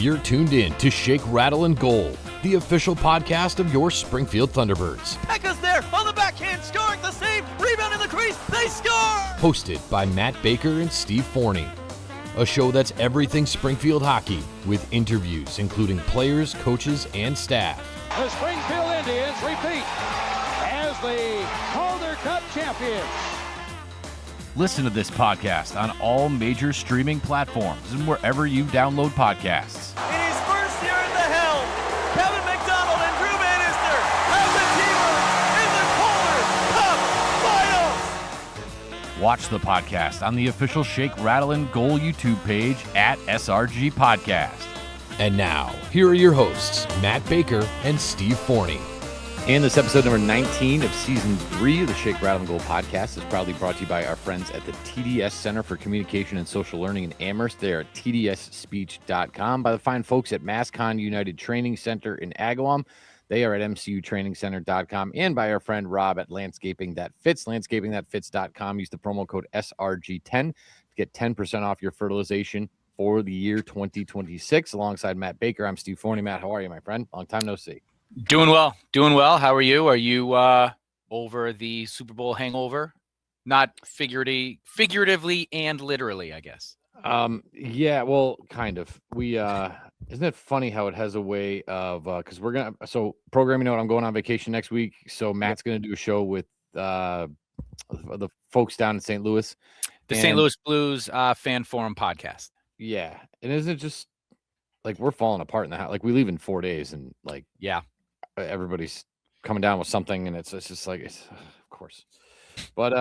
You're tuned in to Shake, Rattle, and Goal, the official podcast of your Springfield Thunderbirds. Pekka's there on the backhand, scoring the save, rebound in the crease, they score! Hosted by Matt Baker and Steve Forney. A show that's everything Springfield hockey, with interviews including players, coaches, and staff. The Springfield Indians repeat as the Calder Cup champions. Listen to this podcast on all major streaming platforms and wherever you download podcasts. In his first year at the helm, Kevin McDonald and Drew Bannister have the T-Birds in the Calder Cup Finals. Watch the podcast on the official Shake, Rattle, and Goal YouTube page at SRG Podcast. And now, here are your hosts, Matt Baker and Steve Forney. And this episode number 19 of season 3 of the Shake, Rattle, and Goal podcast is proudly brought to you by our friends at the TDS Center for Communication and Social Learning in Amherst. They are at tdsspeech.com. By the fine folks at MassCon United Training Center in Agawam. They are at mcutrainingcenter.com. And by our friend Rob at Landscaping That Fits, landscapingthatfits.com. Use the promo code SRG10 to get 10% off your fertilization for the year 2026. Alongside Matt Baker, I'm Steve Forney. Matt, how are you, my friend? Long time no see. Doing well. How are you? Are you over the Super Bowl hangover? Not figuratively and literally, I guess. Yeah, well, kind of. We isn't it funny how it has a way of because we're gonna programming note, I'm going on vacation next week, so Matt's gonna do a show with the folks down in St. Louis. The St. Louis Blues Fan Forum podcast. Yeah. And isn't it just like we're falling apart in the house? Like we leave in 4 days and like everybody's coming down with something, and it's just like of course. But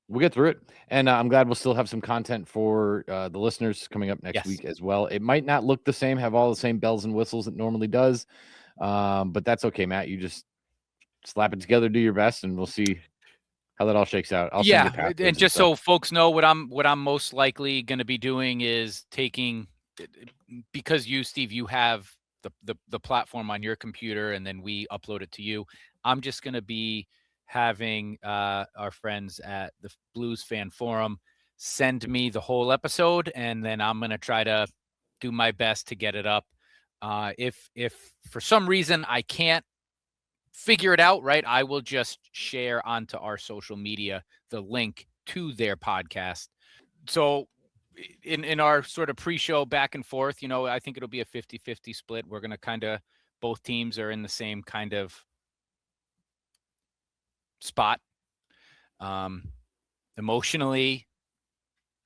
we'll get through it, and I'm glad we'll still have some content for the listeners coming up next week as well. It might not look the same, have all the same bells and whistles it normally does, but that's okay, Matt. You just slap it together, do your best, and we'll see how that all shakes out. And just so folks know, what I'm most likely going to be doing is taking, because you, Steve, you have the platform on your computer, and then we upload it to you. I'm just going to be having our friends at the Blues Fan Forum send me the whole episode, and then I'm going to try to do my best to get it up. If for some reason I can't figure it out, right, I will just share onto our social media the link to their podcast. So in our sort of pre-show back and forth, I think it'll be a 50-50 split. We're going to both teams are in the same kind of spot, emotionally,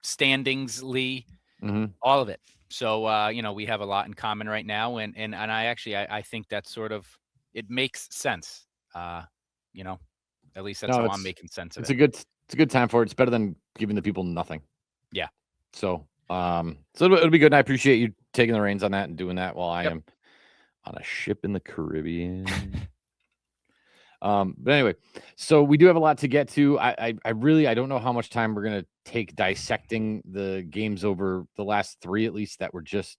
standingsly, all of it. So, we have a lot in common right now. And I think that's sort of, it makes sense. At least that's how I'm making sense of it. It's a good time for it. It's better than giving the people nothing. Yeah. So it'll be good. And I appreciate you taking the reins on that and doing that while I am on a ship in the Caribbean. But anyway, so we do have a lot to get to. I don't know how much time we're going to take dissecting the games over the last 3, at least, that were just,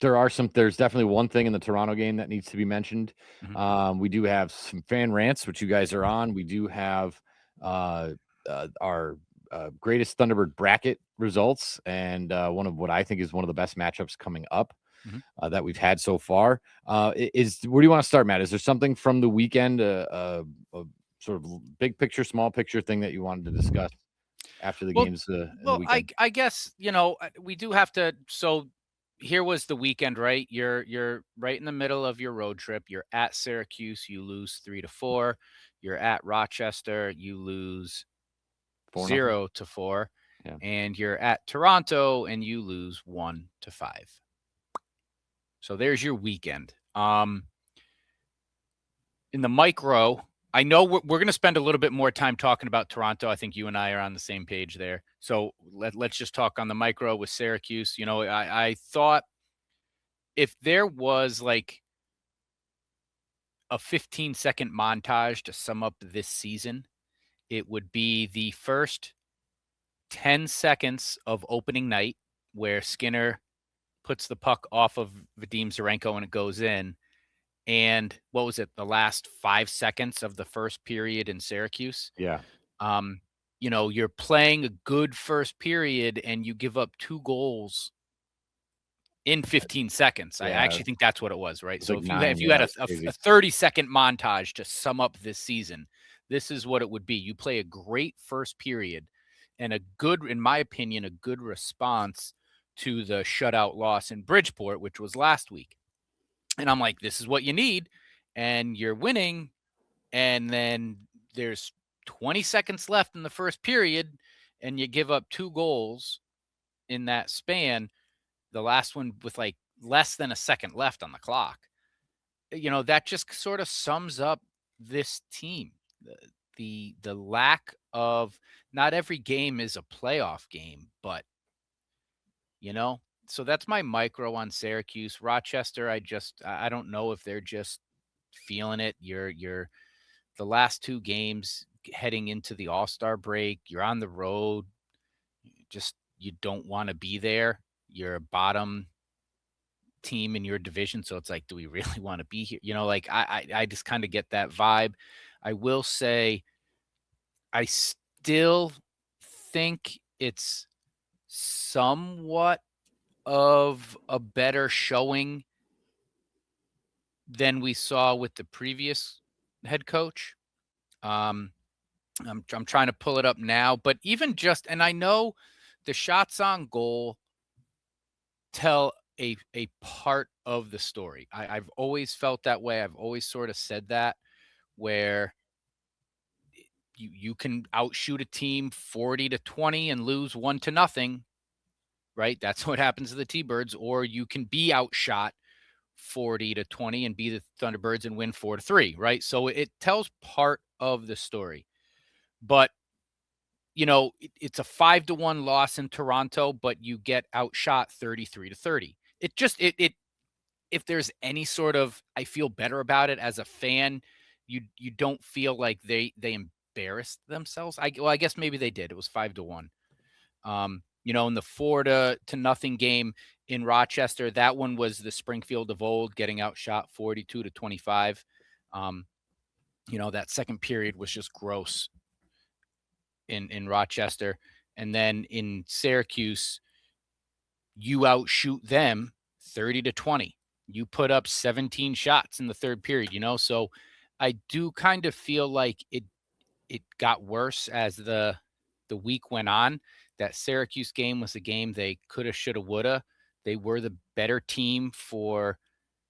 there's definitely one thing in the Toronto game that needs to be mentioned. We do have some fan rants, which you guys are on. We do have our greatest Thunderbird bracket results, and one of what I think is one of the best matchups coming up that we've had so far. Where do you want to start, Matt? Is there something from the weekend, a sort of big picture, small picture thing that you wanted to discuss after the games? I guess, we do have to. So here was the weekend, right? You're right in the middle of your road trip. You're at Syracuse, you lose 3-4. You're at Rochester, you lose 0-4. Yeah. And you're at Toronto and you lose 1-5. So there's your weekend. In the micro, I know we're going to spend a little bit more time talking about Toronto. I think you and I are on the same page there. So let's just talk on the micro with Syracuse. I thought if there was like a 15-second montage to sum up this season, it would be the first 10 seconds of opening night where Skinner puts the puck off of Vadim Zarenko and it goes in. And what was it? The last 5 seconds of the first period in Syracuse. Yeah. you're playing a good first period and you give up 2 goals in 15 seconds. I actually think that's what it was, right? So like if you had a 30-second montage to sum up this season, this is what it would be. You play a great first period and in my opinion, a good response to the shutout loss in Bridgeport, which was last week. And I'm like, this is what you need. And you're winning. And then there's 20 seconds left in the first period, and you give up 2 goals in that span. The last one with like less than a second left on the clock. That just sort of sums up this team. The lack of, not every game is a playoff game, but so that's my micro on Syracuse. Rochester, I don't know if they're just feeling it. You're the last 2 games heading into the All-Star break, you're on the road. You don't want to be there. You're a bottom team in your division, so it's like, do we really want to be here? I just kind of get that vibe. I will say I still think it's somewhat of a better showing than we saw with the previous head coach. I'm trying to pull it up now, but even and I know the shots on goal tell a part of the story. I've always felt that way. I've always sort of said that, where you can outshoot a team 40-20 and lose 1-0, right? That's what happens to the T-Birds. Or you can be outshot 40-20 and be the Thunderbirds and win 4-3, right? So it tells part of the story. But it's a 5-1 loss in Toronto, but you get outshot 33-30. If there's any sort of, I feel better about it as a fan, you don't feel like they embarrassed themselves. I guess maybe they did. It was 5-1. In the 4-0 game in Rochester, that one was the Springfield of old, getting outshot 42-25. That second period was just gross in Rochester. And then in Syracuse, you outshoot them 30-20. You put up 17 shots in the third period, so I do kind of feel like it got worse as the week went on. That Syracuse game was a game they coulda, shoulda, woulda. They were the better team for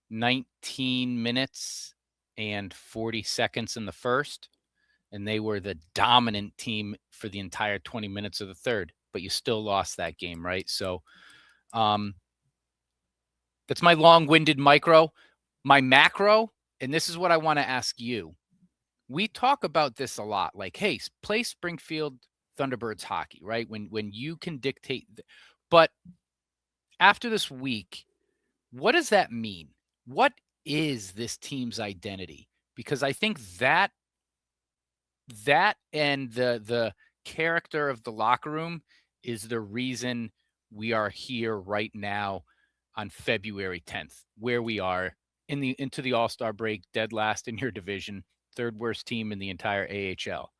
19 minutes and 40 seconds in the first, and they were the dominant team for the entire 20 minutes of the third, but you still lost that game, right? So that's my long-winded micro. My macro, and this is what I want to ask you. We talk about this a lot, like, hey, play Springfield Thunderbirds hockey, right? When you can dictate. But after this week, what does that mean? What is this team's identity? Because I think that and the character of the locker room is the reason we are here right now on February 10th, where we are into the All-Star break, dead last in your division, third worst team in the entire AHL.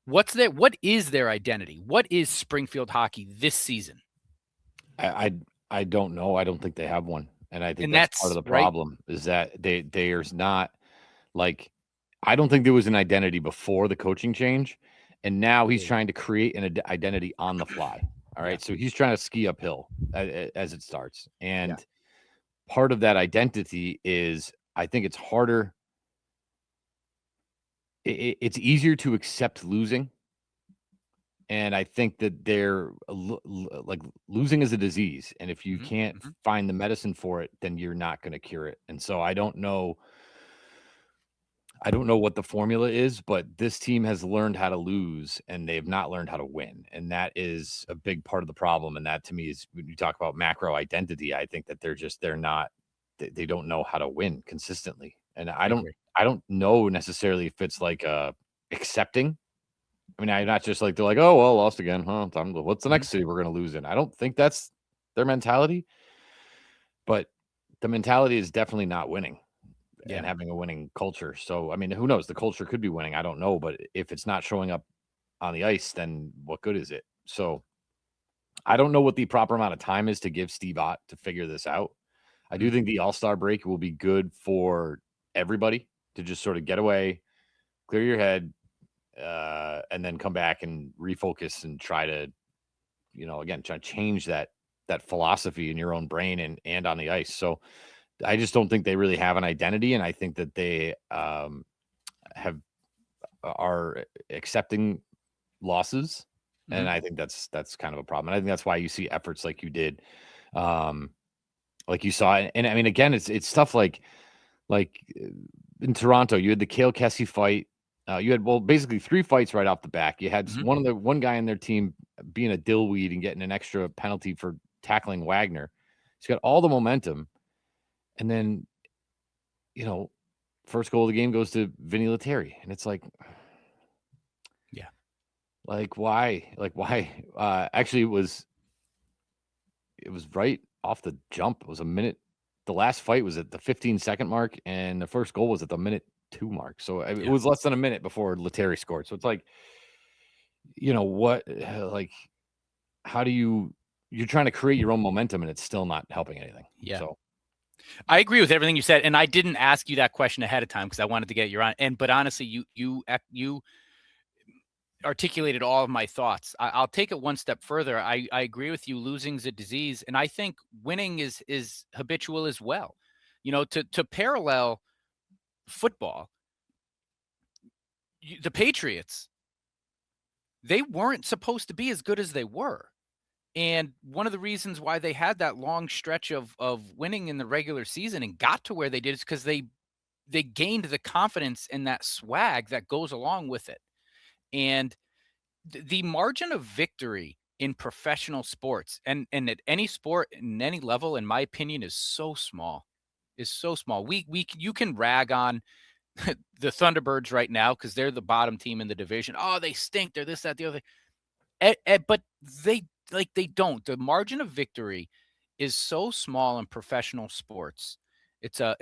What is their identity? What is Springfield hockey this season? I don't know. I don't think they have one. And I think that's part of the problem, right? Is that there's not, like, I don't think there was an identity before the coaching change. And now he's trying to create an identity on the fly. All right. Yeah. So he's trying to ski uphill as it starts. And part of that identity is, I think it's harder. It's easier to accept losing. And I think that they're like, losing is a disease. And if you can't find the medicine for it, then you're not going to cure it. And so I don't know what the formula is, but this team has learned how to lose and they've not learned how to win. And that is a big part of the problem. And that, to me, is when you talk about macro identity, I think that they don't know how to win consistently. And I don't know necessarily if it's like accepting. I mean, I'm not just like, they're like, oh, well, lost again. Huh? What's the next city we're going to lose in? I don't think that's their mentality, but the mentality is definitely not winning and having a winning culture. So, I mean, who knows? The culture could be winning. I don't know. But if it's not showing up on the ice, then what good is it? So I don't know what the proper amount of time is to give Steve Ott to figure this out. I do think the All-Star break will be good for everybody to just sort of get away, clear your head, and then come back and refocus and try to, again, try to change that philosophy in your own brain and on the ice. So I just don't think they really have an identity, and I think that they are accepting losses, and I think that's kind of a problem. And I think that's why you see efforts like you did, like you saw. And I mean, again, it's stuff like in Toronto, you had the Cale Kessie fight. You had basically 3 fights right off the back. You had one guy in their team being a dillweed and getting an extra penalty for tackling Wagner. He's got all the momentum, and then first goal of the game goes to Vinny Lettieri, and it's like, yeah, like why? Actually, it was right off the jump. It was a minute. The last fight was at the 15-second mark, and the first goal was at the minute 2 mark. So it was less than a minute before Lettieri scored. So it's like, what? Like, how do you're trying to create your own momentum, and it's still not helping anything. Yeah. So I agree with everything you said, and I didn't ask you that question ahead of time because I wanted to get your on. But honestly, you articulated all of my thoughts. I'll take it one step further. I agree with you. Losing's a disease, and I think winning is habitual as well. To parallel football, the Patriots, they weren't supposed to be as good as they were. And one of the reasons why they had that long stretch of winning in the regular season and got to where they did is because they gained the confidence and that swag that goes along with it. And the margin of victory in professional sports and at any sport in any level, in my opinion, is so small. You can rag on the Thunderbirds right now because they're the bottom team in the division. Oh, they stink. They're this, that, the other. But they don't. The margin of victory is so small in professional sports. It's a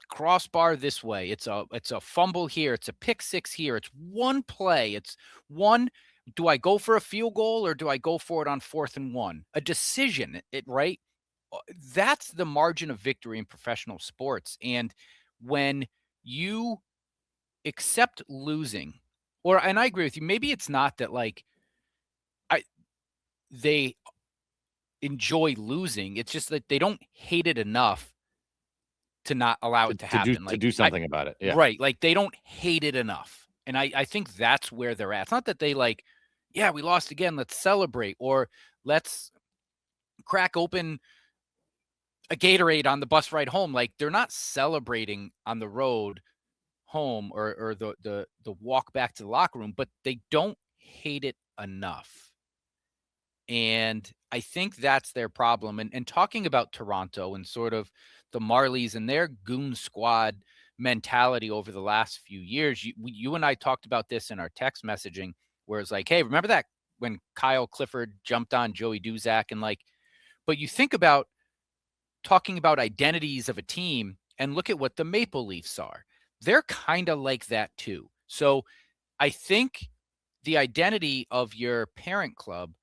crossbar this way. It's a fumble here. It's a pick six here. It's one play. It's one. Do I go for a field goal or do I go for it on 4th and 1? A decision, right? That's the margin of victory in professional sports. And when you accept losing, and I agree with you, maybe it's not that they enjoy losing. It's just that they don't hate it enough to not allow it to happen. To do something about it. Yeah. Right. Like they don't hate it enough. And I think that's where they're at. It's not that they we lost again. Let's celebrate, or let's crack open a Gatorade on the bus ride home. Like they're not celebrating on the road home or the walk back to the locker room, but they don't hate it enough. And I think that's their problem. And talking about Toronto and sort of the Marlies and their goon squad mentality over the last few years, you and I talked about this in our text messaging, where it's like, hey, remember that when Kyle Clifford jumped on Joey Duzak but you think about talking about identities of a team and look at what the Maple Leafs are. They're kind of like that too. So I think the identity of your parent club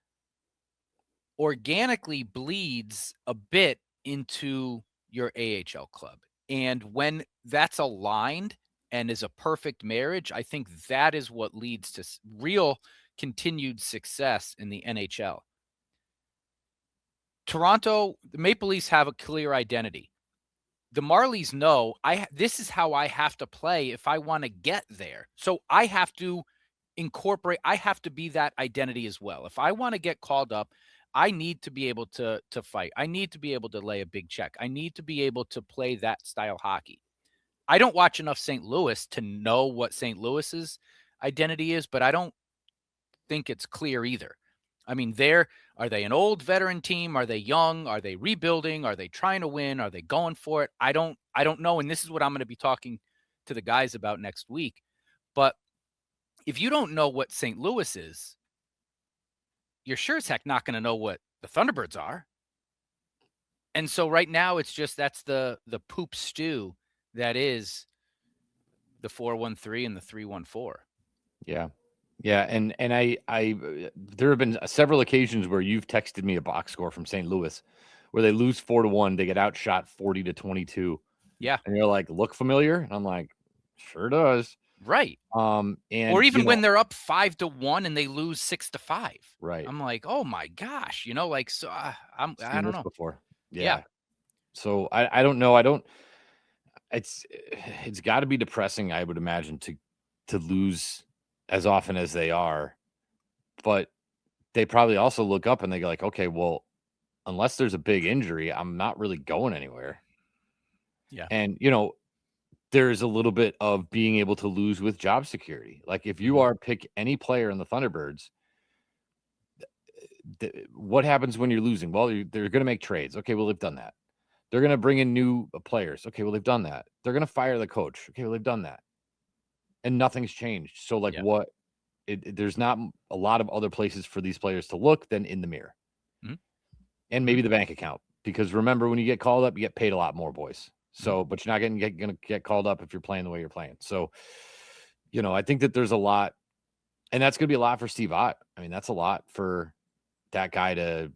organically bleeds a bit into your AHL club. And when that's aligned and is a perfect marriage, I think that is what leads to real continued success in the NHL. Toronto, the Maple Leafs have a clear identity. The Marlies know this is how I have to play if I want to get there. So I have to be that identity as well. If I want to get called up, I need to be able to fight. I need to be able to lay a big check. I need to be able to play that style hockey. I don't watch enough St. Louis to know what St. Louis's identity is, but I don't think it's clear either. I mean, are they an old veteran team? Are they young? Are they rebuilding? Are they trying to win? Are they going for it? I don't know. And this is what I'm going to be talking to the guys about next week. But if you don't know what St. Louis is, you're sure as heck not going to know what the Thunderbirds are. And so right now that's the poop stew that is the 4-1-3 and the 3-1-4. Yeah. Yeah, and I there have been several occasions where you've texted me a box score from St. Louis where they lose 4-1, they get outshot 40-22. Yeah. And you're like, "Look familiar?" And I'm like, "Sure does." Right. And Or even you when know, they're up 5-1 and they lose 6-5. right. I'm like, oh my gosh, like so. I Seen don't this know. before. Yeah. Yeah. So I don't know. I don't it's got to be depressing, I would imagine, to lose as often as they are. But they probably also look up and they go like, "Okay, well, unless there's a big injury, I'm not really going anywhere." Yeah. And there's a little bit of being able to lose with job security. Like if you Mhm. are pick any player in the Thunderbirds, what happens when you're losing? Well, they're going to make trades. Okay, well, they've done that. They're going to bring in new players. Okay, well, they've done that. They're going to fire the coach. Okay, well, they've done that. And nothing's changed. So, like, Yeah. what? There's not a lot of other places for these players to look than in the mirror Mhm. and maybe the bank account. Because remember, when you get called up, you get paid a lot more, boys. So, but you're not going to get called up if you're playing the way you're playing. So, I think that there's a lot, and that's going to be a lot for Steve Ott. I mean, that's a lot for that guy to,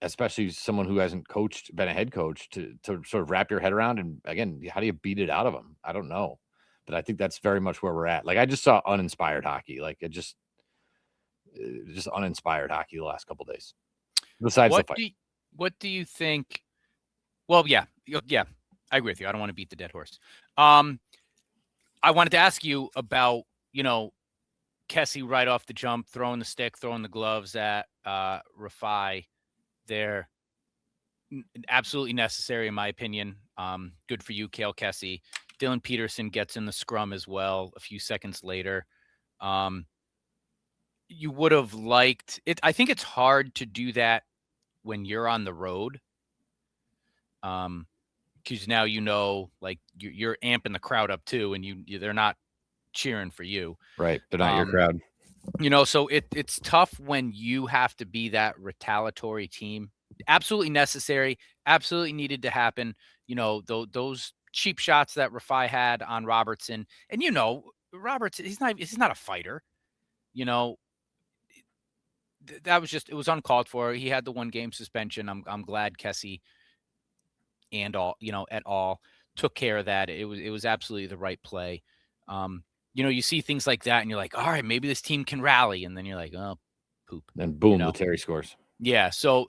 especially someone who hasn't been a head coach, to sort of wrap your head around. And again, how do you beat it out of him? I don't know, but I think that's very much where we're at. Like I just saw uninspired hockey, like just uninspired hockey the last couple days. Besides the What fight, do you, what do you think? Well, yeah, yeah, I agree with you. I don't want to beat the dead horse. I wanted to ask you about Kessie right off the jump, throwing the stick, throwing the gloves at Rafai. They're absolutely necessary, in my opinion. Good for you, Cale Kessie. Dylan Peterson gets in the scrum as well a few seconds later. You would have liked it. I think it's hard to do that when you're on the road. Because now like you're amping the crowd up too, and they're not cheering for you. right? They're not your crowd. So it's tough when you have to be that retaliatory team. Absolutely necessary. Absolutely needed to happen. Those cheap shots that Rafai had on Robertson, and Robertson, he's not a fighter. That was it was uncalled for. He had the 1-game suspension. I'm glad Kessie and et al took care of that. It was absolutely the right play. You see things like that and you're like, all right, maybe this team can rally. And then you're like, oh, poop. And boom, the Terry scores. Yeah. So,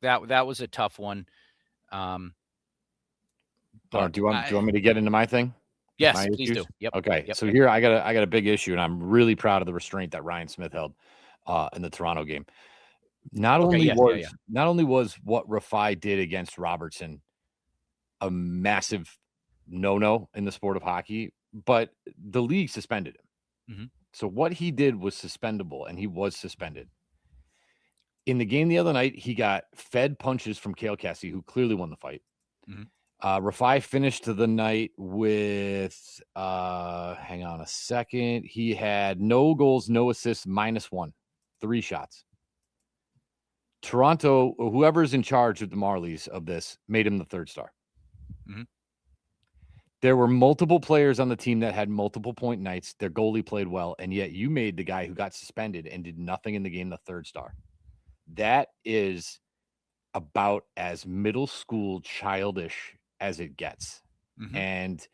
that was a tough one. But do you want me to get into my thing? Yes, My please issues? do. Yep. Okay. Yep. So here I got a big issue, and I'm really proud of the restraint that Ryan Smith held in the Toronto game. Not only was what Rafai did against Robertson a massive no-no in the sport of hockey, but the league suspended him. Mm-hmm. So what he did was suspendable, and he was suspended. In the game the other night, he got fed punches from Cale Kessie, who clearly won the fight. Mm-hmm. Rafai finished the night with, hang on a second. He had no goals, no assists, -1, 3 shots. Toronto, or whoever's in charge of the Marlies of this, made him the 3rd star. Mm-hmm. There were multiple players on the team that had multiple point nights. Their goalie played well, and yet you made the guy who got suspended and did nothing in the game the 3rd star. That is about as middle school childish as it gets. Mm-hmm. And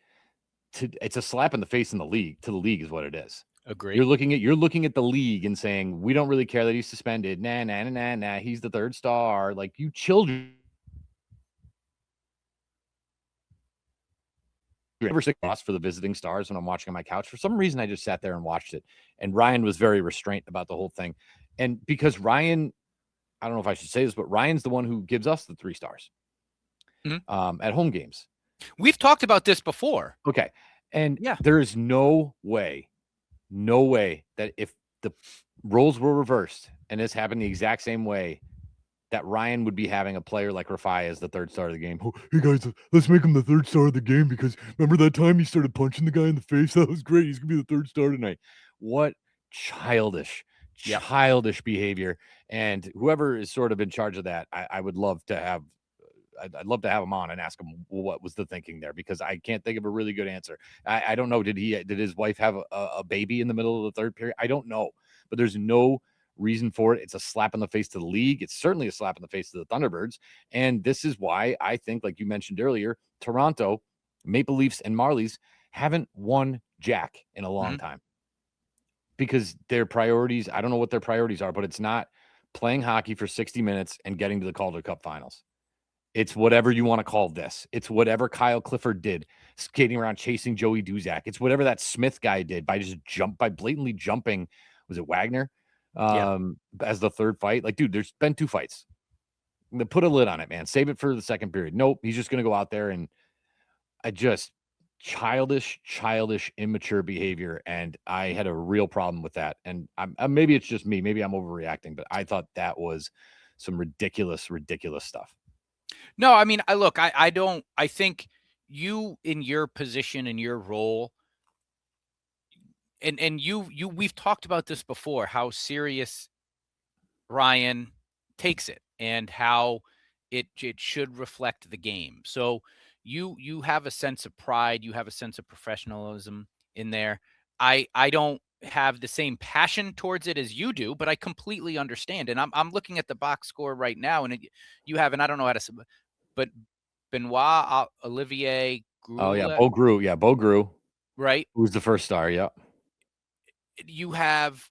it's a slap in the face to the league is what it is. Agree. You're looking at the league and saying, we don't really care that he's suspended. Nah. He's the 3rd star. Like, you children. Ever sick loss for the visiting Stars when I'm watching on my couch. For some reason, I just sat there and watched it. And Ryan was very restrained about the whole thing. And because Ryan, I don't know if I should say this, but Ryan's the one who gives us the 3 stars at home games. We've talked about this before. Okay. And there is no way that if the roles were reversed and this happened the exact same way, that Ryan would be having a player like Rafai as the 3rd star of the game. Oh, hey guys, let's make him the 3rd star of the game because remember that time he started punching the guy in the face? That was great. He's gonna be the 3rd star tonight. What childish behavior. And whoever is sort of in charge of that, I would love to have I'd love to have him on and ask him what was the thinking there, because I can't think of a really good answer. I don't know. Did his wife have a baby in the middle of the third period? I don't know, but there's no reason for it. It's a slap in the face to the league. It's certainly a slap in the face to the Thunderbirds. And this is why I think, like you mentioned earlier, Toronto, Maple Leafs, and Marlies haven't won jack in a long time, because their priorities, I don't know what their priorities are, but it's not playing hockey for 60 minutes and getting to the Calder Cup finals. It's whatever you want to call this. It's whatever Kyle Clifford did, skating around chasing Joey Duzak. It's whatever that Smith guy did by blatantly jumping. Was it Wagner? As the third fight. Like, dude, there's been 2 fights. Put a lid on it, man. Save it for the second period. Nope. He's just going to go out there and childish, immature behavior. And I had a real problem with that. And maybe it's just me. Maybe I'm overreacting, but I thought that was some ridiculous stuff. No, I mean, I think you, in your position, in your role, and we've talked about this before, how serious Ryan takes it and how it should reflect the game. So you have a sense of pride, you have a sense of professionalism in there. I don't have the same passion towards it as you do, but I completely understand. And I'm looking at the box score right now, and you have, and I don't know how to, but Benoit Olivier Grew. Oh yeah, Bo Grew. Yeah, Bo Grew. Right. Who's the first star? Yeah. You have,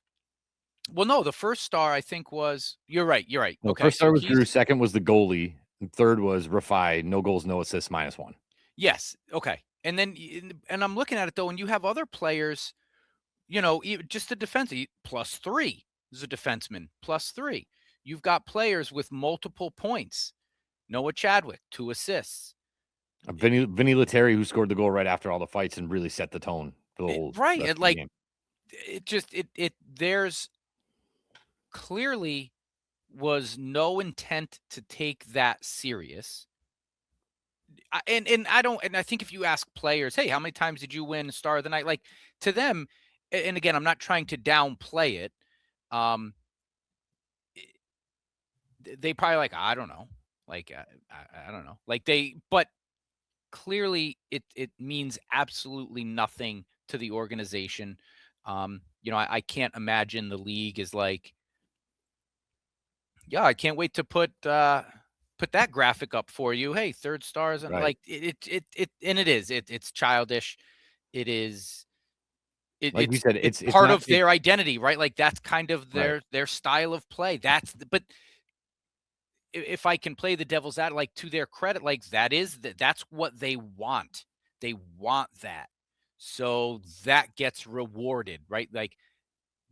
well, no, the first star I think was, you're right. No, okay. First star was Grew. Second was the goalie. And third was Rafai. No goals, no assists, -1. Yes. Okay. And then, and I'm looking at it though, and you have other players, just the defense, +3 is a defenseman, +3. You've got players with multiple points. Noah Chadwick, 2 assists. Vinny Lettieri, who scored the goal right after all the fights and really set the tone for the whole right. rest And of the like, game. There's clearly was no intent to take that serious. And I think if you ask players, hey, how many times did you win Star of the Night? Like, to them, and again, I'm not trying to downplay it. They probably like, I don't know. Like, I don't know. Like but clearly it means absolutely nothing to the organization. I can't imagine the league is like, yeah, I can't wait to put that graphic up for you. Hey, 3rd stars, and Right. like it's childish. It is. Like you said, it's part not, of their identity, right? Like, that's kind of their style of play. But if I can play the devil's advocate, like, to their credit, like, that's what they want. They want that. So that gets rewarded, right? Like,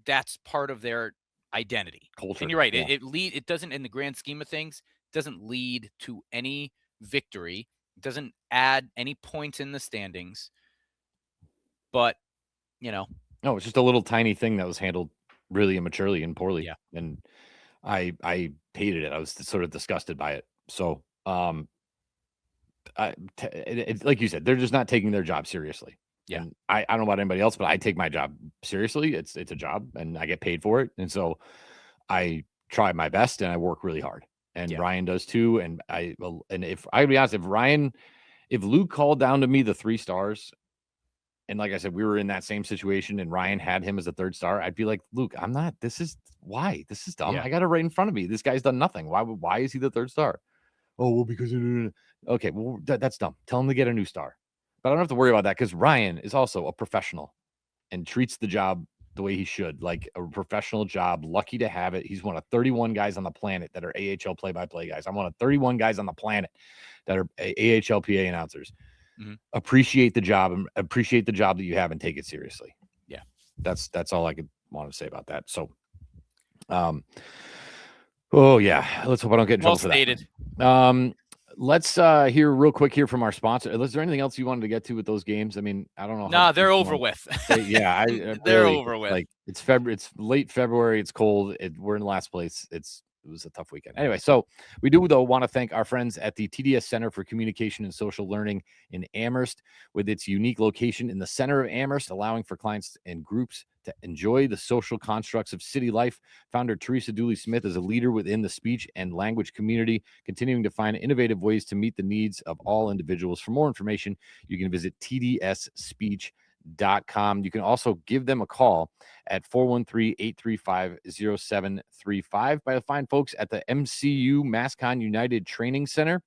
that's part of their identity. culture. And you're right. Yeah. It doesn't, in the grand scheme of things, doesn't lead to any victory. It doesn't add any points in the standings. But, no, it's just a little tiny thing that was handled really immaturely and poorly. Yeah. And I hated it. I was sort of disgusted by it. So, like you said, they're just not taking their job seriously. Yeah. And I don't know about anybody else, but I take my job seriously. It's a job and I get paid for it. And so I try my best and I work really hard. And Ryan does too. And if I be honest, if Luke called down to me the 3 stars, and like I said, we were in that same situation and Ryan had him as a 3rd star, I'd be like, Luke, I'm not, this is dumb. Yeah. I got it right in front of me. This guy's done nothing. Why is he the 3rd star? Oh, well, because, okay, well, that's dumb. Tell him to get a new star. But I don't have to worry about that because Ryan is also a professional and treats the job the way he should, like a professional job. Lucky to have it. He's one of 31 guys on the planet that are AHL play-by-play guys. I'm one of 31 guys on the planet that are AHL PA announcers. Mm-hmm. Appreciate the job and appreciate the job that you have and take it seriously. Yeah. That's all I could want to say about that. So, oh yeah, let's hope I don't get in trouble for that. Let's hear real quick here from our sponsor. Is there anything else you wanted to get to with those games? I mean, I don't know. No, they're over with. Yeah, they're over with. Like, it's late February. It's cold. We're in last place. It's was a tough weekend. Anyway, so we do, though, want to thank our friends at the TDS Center for Communication and Social Learning in Amherst, with its unique location in the center of Amherst, allowing for clients and groups to enjoy the social constructs of city life. Founder Teresa Dooley-Smith is a leader within the speech and language community, continuing to find innovative ways to meet the needs of all individuals. For more information, you can visit tdsspeech.com. You can also give them a call at 413-835-0735 by the fine folks at the MCU MassCon United Training Center,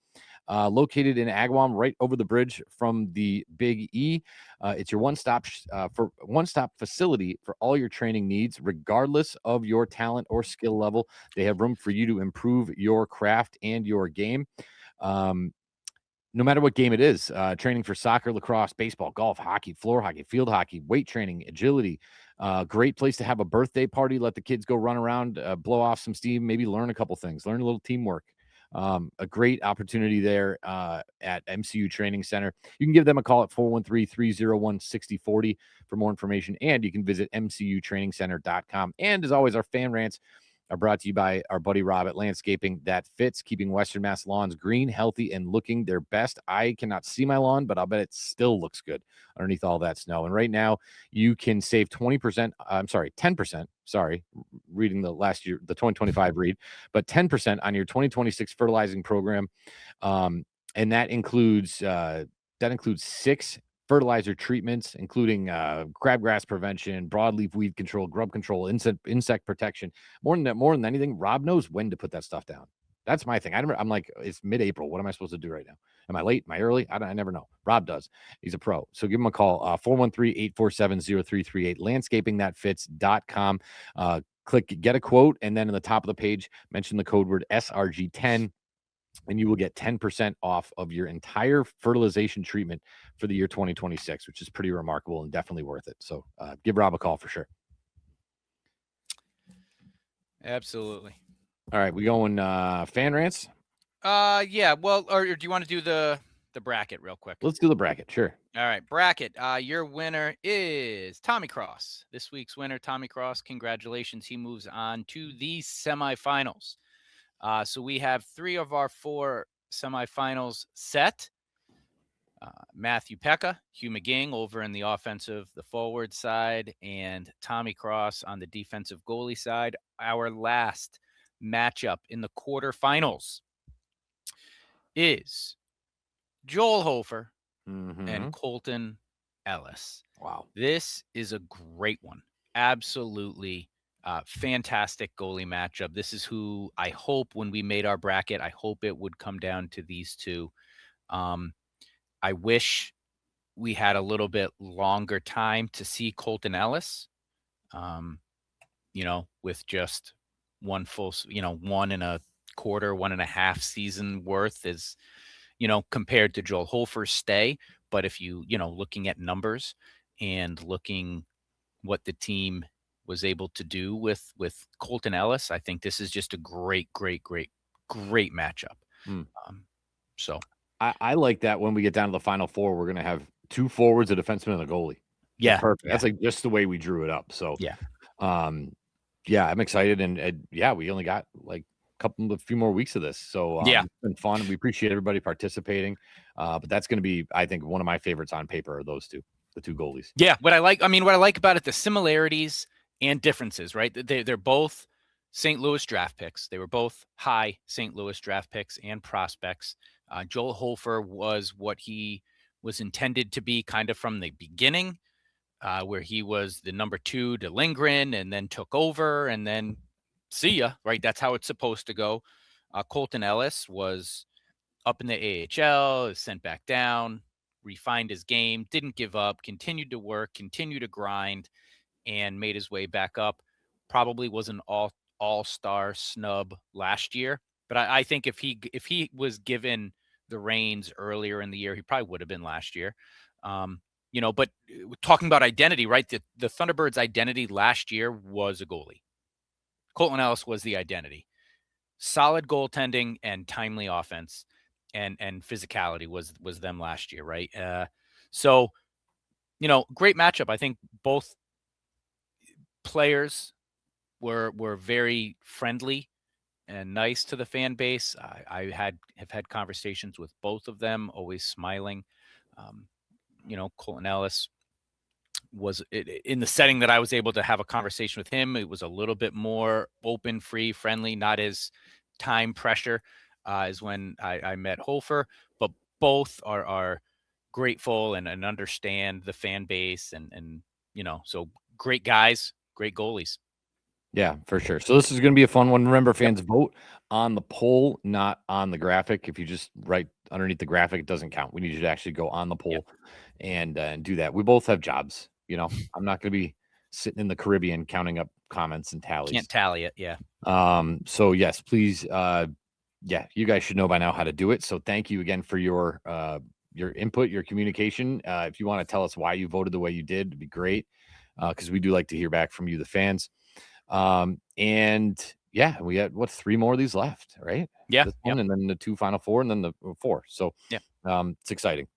located in Agawam, right over the bridge from the Big E. It's your one-stop facility for all your training needs, regardless of your talent or skill level. They have room for you to improve your craft and your game. No matter what game it is, training for soccer, lacrosse, baseball, golf, hockey, floor hockey, field hockey, weight training, agility. Great place to have a birthday party. Let the kids go run around, blow off some steam, maybe learn a couple things, learn a little teamwork. A great opportunity there at MCU Training Center. You can give them a call at 413-301-6040 for more information, and you can visit mcutrainingscenter.com. And as always, our fan rants are brought to you by our buddy Rob at Landscaping That Fits, keeping Western Mass lawns green, healthy, and looking their best. I cannot see my lawn, but I'll bet it still looks good underneath all that snow. And right now, you can save 10%. Sorry, reading the last year, the 2025 read, but 10% on your 2026 fertilizing program. And that includes 6 fertilizer treatments, including crabgrass prevention, broadleaf weed control, grub control, insect protection. More than anything, Rob knows when to put that stuff down. That's my thing. I'm like, it's mid-April. What am I supposed to do right now? Am I late? Am I early? I never know. Rob does. He's a pro. So give him a call, 413-847-0338, landscapingthatfits.com. Click get a quote, and then in the top of the page, mention the code word SRG10, and you will get 10% off of your entire fertilization treatment for the year 2026, which is pretty remarkable and definitely worth it. So give Rob a call for sure. Absolutely. All right, we going fan rants? Yeah. Well, or do you want to do the bracket real quick? Let's do the bracket. Sure. All right, bracket. Your winner is Tommy Cross. This week's winner, Tommy Cross. Congratulations. He moves on to the semifinals. So we have 3 of our 4 semifinals set. Matthew Pekka, Hugh McGing over in the offensive, the forward side, and Tommy Cross on the defensive goalie side. Our last matchup in the quarterfinals is Joel Hofer and Colton Ellis. Wow. This is a great one. Absolutely fantastic goalie matchup. This is who I hope when we made our bracket, I hope it would come down to these two. I wish we had a little bit longer time to see Colton Ellis, with just one full, 1.25, 1.5 season worth is, compared to Joel Hofer's stay. But if you, looking at numbers and looking what the team was able to do with Colton Ellis, I think this is just a great matchup. So I like that when we get down to the Final Four, we're going to have 2 forwards, a defenseman, and a goalie. Yeah. That's perfect. Yeah. That's like just the way we drew it up. So yeah. I'm excited. And we only got like a few more weeks of this. So it's been fun. We appreciate everybody participating. But that's going to be, I think, one of my favorites on paper are those two, the 2 goalies. Yeah. What I like about it, the similarities and differences, right? They're both St. Louis draft picks. They were both high St. Louis draft picks and prospects. Joel Hofer was what he was intended to be kind of from the beginning, where he was the number 2 to Lindgren and then took over and then see ya, right? That's how it's supposed to go. Colton Ellis was up in the AHL, sent back down, refined his game, didn't give up, continued to work, continued to grind, and made his way back up. Probably was an all-star snub last year. But I think if he was given the reins earlier in the year, he probably would have been last year. But talking about identity, right? The Thunderbirds' identity last year was a goalie. Colton Ellis was the identity. Solid goaltending and timely offense and physicality was them last year, right? So, great matchup. I think both players were very friendly and nice to the fan base. I have had conversations with both of them, always smiling. Colton Ellis was in the setting that I was able to have a conversation with him. It was a little bit more open, free, friendly, not as time pressure as when I met Hofer, but both are grateful and understand the fan base and so great guys, great goalies. Yeah, for sure. So this is going to be a fun one. Remember, fans, vote on the poll, not on the graphic. If you just write underneath the graphic, it doesn't count. We need you to actually go on the poll and do that. We both have jobs. I'm not going to be sitting in the Caribbean counting up comments and tallies. Can't tally it. Yeah. So yes, please. You guys should know by now how to do it. So thank you again for your input, your communication. If you want to tell us why you voted the way you did, it'd be great. Because we do like to hear back from you, the fans. We got 3 more of these left, right? Yeah. This one, and then the 2 final 4, and then the 4. So it's exciting.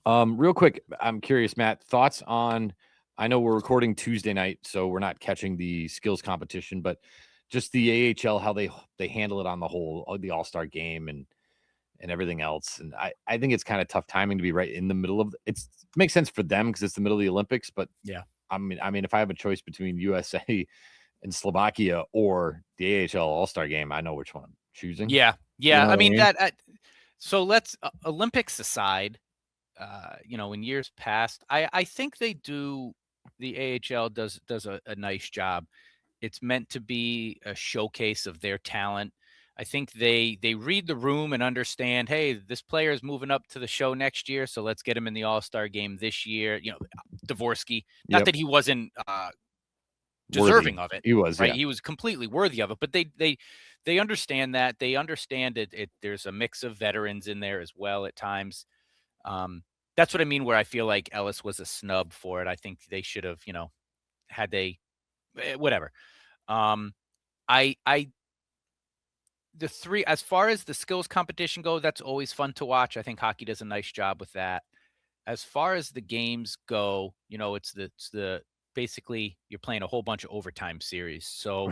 Real quick, I'm curious, Matt, thoughts on, I know we're recording Tuesday night, so we're not catching the skills competition, but just the AHL, how they handle it on the whole, the All-Star game and everything else. And I think it's kind of tough timing to be right in the middle of it. Makes sense for them because it's the middle of the Olympics, but yeah, I mean, if I have a choice between USA and Slovakia or the AHL All-Star game, I know which one I'm choosing. Yeah. You know I mean, that. So let's Olympics aside. In years past, I think they do. The AHL does a nice job. It's meant to be a showcase of their talent. I think they read the room and understand, hey, this player is moving up to the show next year, so let's get him in the All-Star game this year. Dvorsky, not that he wasn't deserving of it. He was, right? Yeah. He was completely worthy of it, but they understand that. They understand it. There's a mix of veterans in there as well at times. That's what I mean, where I feel like Ellis was a snub for it. I think they should have, had they whatever. The 3, as far as the skills competition go, that's always fun to watch. I think hockey does a nice job with that. As far as the games go, it's the basically you're playing a whole bunch of overtime series. So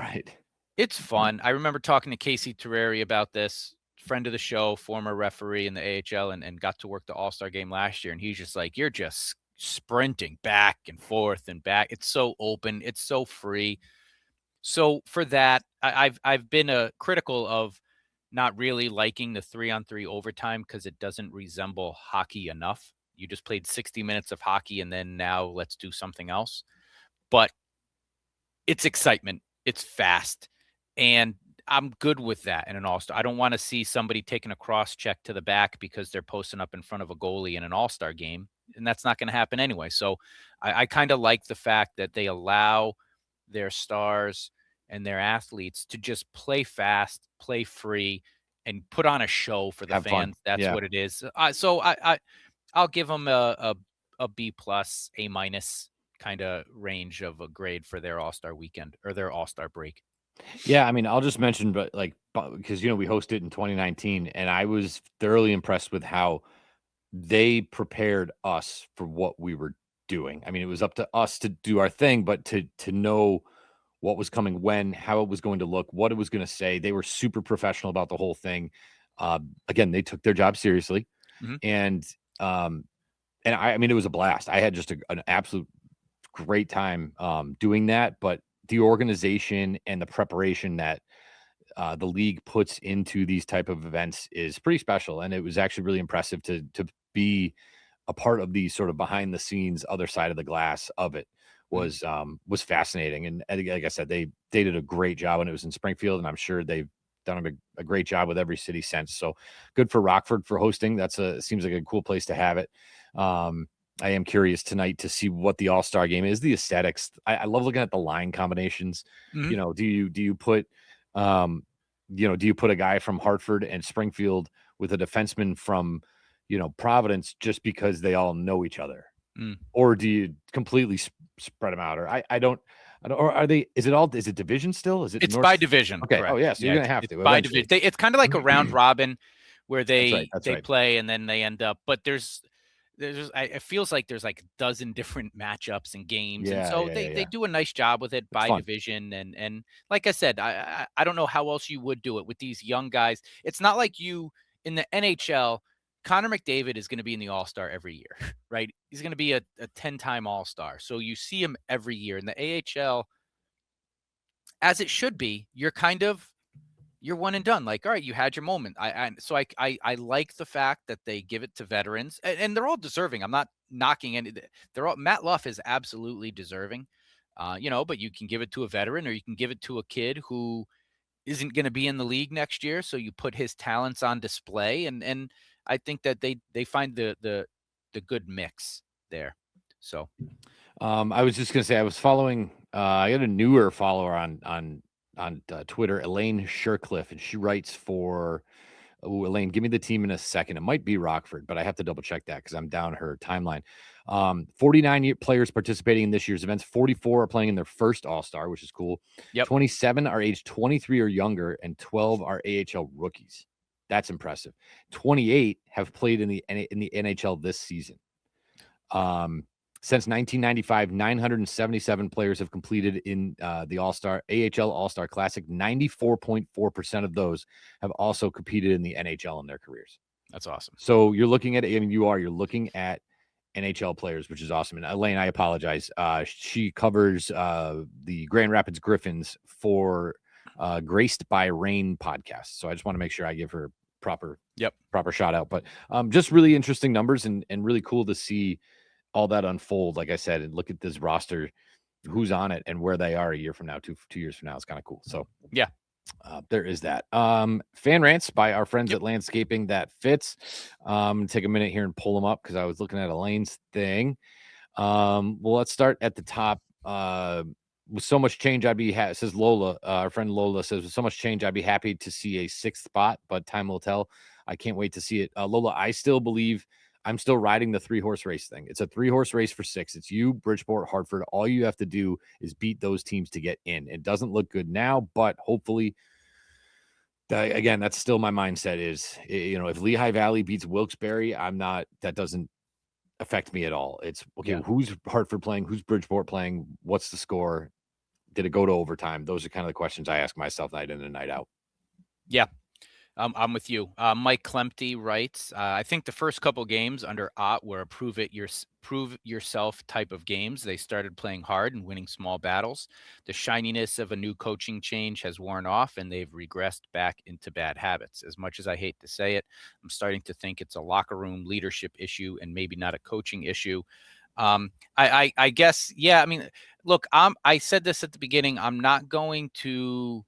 it's fun. I remember talking to Casey Terreri about this, friend of the show, former referee in the AHL, and got to work the All-Star game last year. And he's just like, you're just sprinting back and forth and back. It's so open. It's so free. So for that, I've been critical of not really liking the 3-on-3 overtime because it doesn't resemble hockey enough. You just played 60 minutes of hockey and then now let's do something else. But it's excitement. It's fast. And I'm good with that in an All-Star. I don't want to see somebody taking a cross check to the back because they're posting up in front of a goalie in an All-Star game. And that's not going to happen anyway. So I kind of like the fact that they allow their stars and their athletes to just play fast, play free, and put on a show for the Have fans. fun. That's what it is. So I'll give them a B+, A- kind of range of a grade for their All-Star weekend or their All-Star break. Yeah, I mean, I'll just mention, but because we hosted it in 2019, and I was thoroughly impressed with how they prepared us for what we were doing. I mean, it was up to us to do our thing, but to know what was coming, when, how it was going to look, what it was going to say. They were super professional about the whole thing. Again, they took their job seriously, and I mean, it was a blast. I had just an absolute great time doing that, but the organization and the preparation that the league puts into these type of events is pretty special. And it was actually really impressive to be a part of the sort of behind the scenes, other side of the glass of it was fascinating. And like I said, they did a great job, and it was in Springfield, and I'm sure they've done a great job with every city since. So good for Rockford for hosting. Seems like a cool place to have it. I am curious tonight to see what the All-Star game is, the aesthetics. I love looking at the line combinations. Do you put a guy from Hartford and Springfield with a defenseman from, Providence just because they all know each other? Or do you completely spread them out? Or I don't, or are they, is it division still? It's by division. Okay. Correct. Oh yeah. So you're going to have to. By division. It's kind of like a round robin where they That's right. play and then they end up, but there's it feels like there's like a dozen different matchups and games, and Yeah, so yeah, they yeah, they yeah. do a nice job with it It's by fun. division, and like I said, I don't know how else you would do it with these young guys. It's not like you in the NHL. Connor McDavid is going to be in the All-Star every year, right? He's going to be a 10-time All-Star, so you see him every year. In the AHL, as it should be, you're one and done. Like, all right, you had your moment. I like the fact that they give it to veterans, and they're all deserving. I'm not knocking any. They're all Matt Luff is absolutely deserving, but you can give it to a veteran or you can give it to a kid who isn't going to be in the league next year. So you put his talents on display, and I think that they find the good mix there. So I was just gonna say I was following. I got a newer follower on Twitter, Elaine Shercliffe, and she writes for. Oh, Elaine, give me the team in a second. It might be Rockford, but I have to double check that because I'm down her timeline. 49 players participating in this year's events. 44 are playing in their first All-Star, which is cool. Yep. 27 are age 23 or younger, and 12 are AHL rookies. That's impressive. 28 have played in the NHL this season. Since 1995, 977 players have completed in the AHL All-Star Classic. 94.4% of those have also competed in the NHL in their careers. That's awesome. So you're looking at, you're looking at NHL players, which is awesome. And Elaine, I apologize. She covers the Grand Rapids Griffins for Graced by Rain podcast. So I just want to make sure I give her proper shout out. But just really interesting numbers and really cool to see all that unfold, like I said, and look at this roster, who's on it and where they are a year from now, two years from now. It's kind of cool. So yeah, there is that. Fan rants by our friends at Landscaping That Fits. Take a minute here and pull them up because I was looking at Elaine's thing. Well, let's start at the top. With so much change, I'd be says Lola. Our friend Lola says, with so much change, I'd be happy to see a 6th spot, but time will tell. I can't wait to see it. Lola, I still believe I'm still riding the 3-horse race thing. It's a 3-horse race for 6. It's you, Bridgeport, Hartford. All you have to do is beat those teams to get in. It doesn't look good now, but hopefully, again, that's still my mindset is, if Lehigh Valley beats Wilkes-Barre, that doesn't affect me at all. It's okay. Who's Hartford playing? Who's Bridgeport playing? What's the score? Did it go to overtime? Those are kind of the questions I ask myself night in and night out. Yeah. I'm with you. Mike Klemty writes, I think the first couple games under Ott were a prove yourself type of games. They started playing hard and winning small battles. The shininess of a new coaching change has worn off, and they've regressed back into bad habits. As much as I hate to say it, I'm starting to think it's a locker room leadership issue and maybe not a coaching issue. I guess, yeah. I mean, look, I said this at the beginning. I'm not going to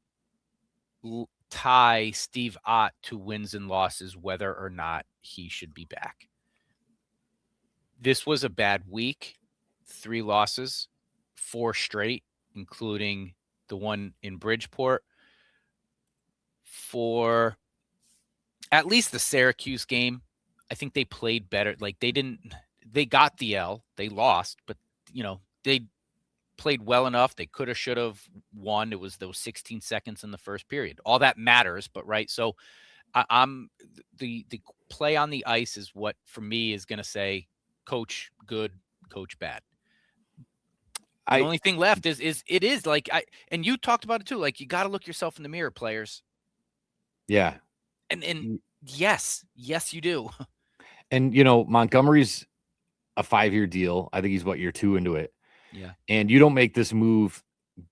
tie Steve Ott to wins and losses, whether or not he should be back. This was a bad week. 3 losses, 4 straight, including the one in Bridgeport. For at least the Syracuse game, I think they played better. Like they got the L, they lost, but they played well enough. They could have, should have won. It was those 16 seconds in the first period. All that matters, but right. So I'm the play on the ice is what for me is going to say coach good, coach bad. The only thing left is it is like and you talked about it too. Like you got to look yourself in the mirror, players. Yeah. And yes, you do. And Montgomery's a 5-year deal. I think he's year 2 into it. Yeah. And you don't make this move,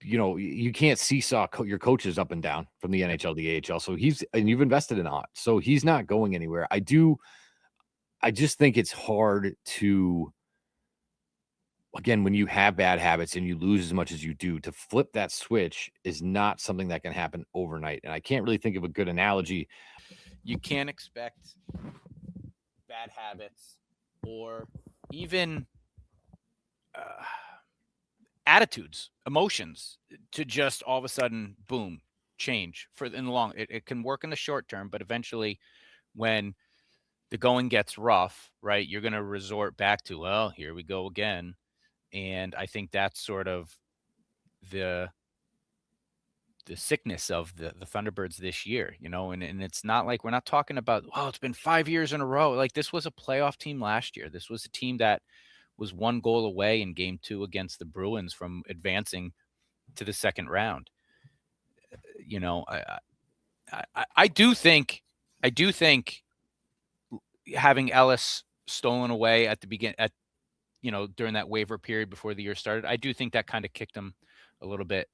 you can't seesaw your coaches up and down from the NHL to the AHL. So you've invested in Ott. So he's not going anywhere. I just think it's hard to, again, when you have bad habits and you lose as much as you do, to flip that switch is not something that can happen overnight. And I can't really think of a good analogy. You can't expect bad habits or even attitudes, emotions to just all of a sudden, boom, change in the long. It can work in the short term, but eventually when the going gets rough, right, you're going to resort back to, well, here we go again. And I think that's sort of the sickness of the Thunderbirds this year, and it's not like we're not talking about, oh, it's been 5 years in a row. Like, this was a playoff team last year. This was a team that was 1 goal away in game 2 against the Bruins from advancing to the second round. I do think having Ellis stolen away at the during that waiver period before the year started, I do think that kind of kicked him a little bit,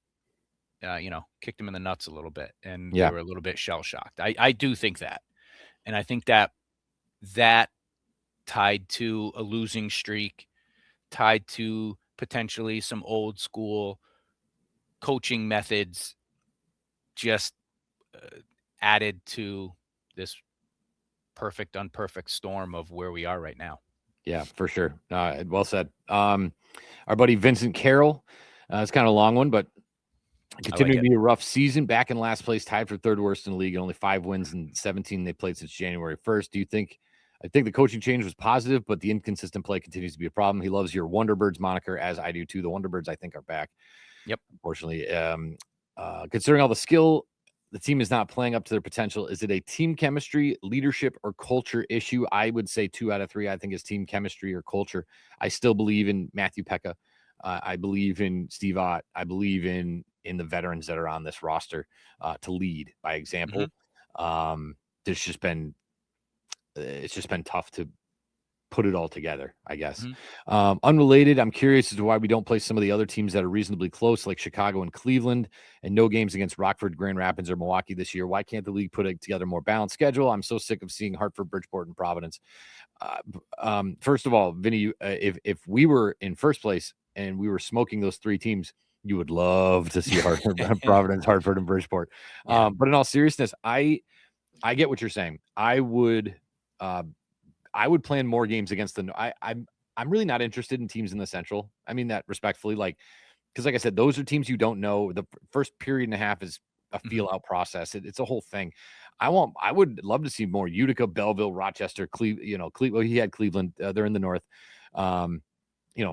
kicked him in the nuts a little bit, and they were a little bit shell shocked. I do think that, and I think that tied to a losing streak, tied to potentially some old school coaching methods, just added to this perfect, unperfect storm of where we are right now. Yeah, for sure. Well said. Our buddy Vincent Carroll, it's kind of a long one, but continuing to be a rough season, back in last place, tied for third worst in the league, only 5 wins and 17 they played since January 1st. I think the coaching change was positive, but the inconsistent play continues to be a problem. He loves your Wonderbirds moniker, as I do too. The Wonderbirds, I think, are back. Yep. Unfortunately, considering all the skill, the team is not playing up to their potential. Is it a team chemistry, leadership, or culture issue? I would say 2 out of 3. I think is team chemistry or culture. I still believe in Matthew Pekka. I believe in Steve Ott. I believe in the veterans that are on this roster to lead by example. It's just been tough to put it all together, I guess. Unrelated, I'm curious as to why we don't play some of the other teams that are reasonably close, like Chicago and Cleveland, and no games against Rockford, Grand Rapids, or Milwaukee this year. Why can't the league put together a more balanced schedule? I'm so sick of seeing Hartford, Bridgeport, and Providence. First of all, Vinny, if we were in first place and we were smoking those 3 teams, you would love to see Hartford, Providence, Hartford, and Bridgeport. Yeah. But in all seriousness, I get what you're saying. I would plan more games against I'm really not interested in teams in the Central. I mean that respectfully, because like I said, those are teams you don't know. The first period and a half is a feel out process. It's a whole thing. I would love to see more Utica, Belleville, Rochester, Cleveland. He had Cleveland. They're in the north.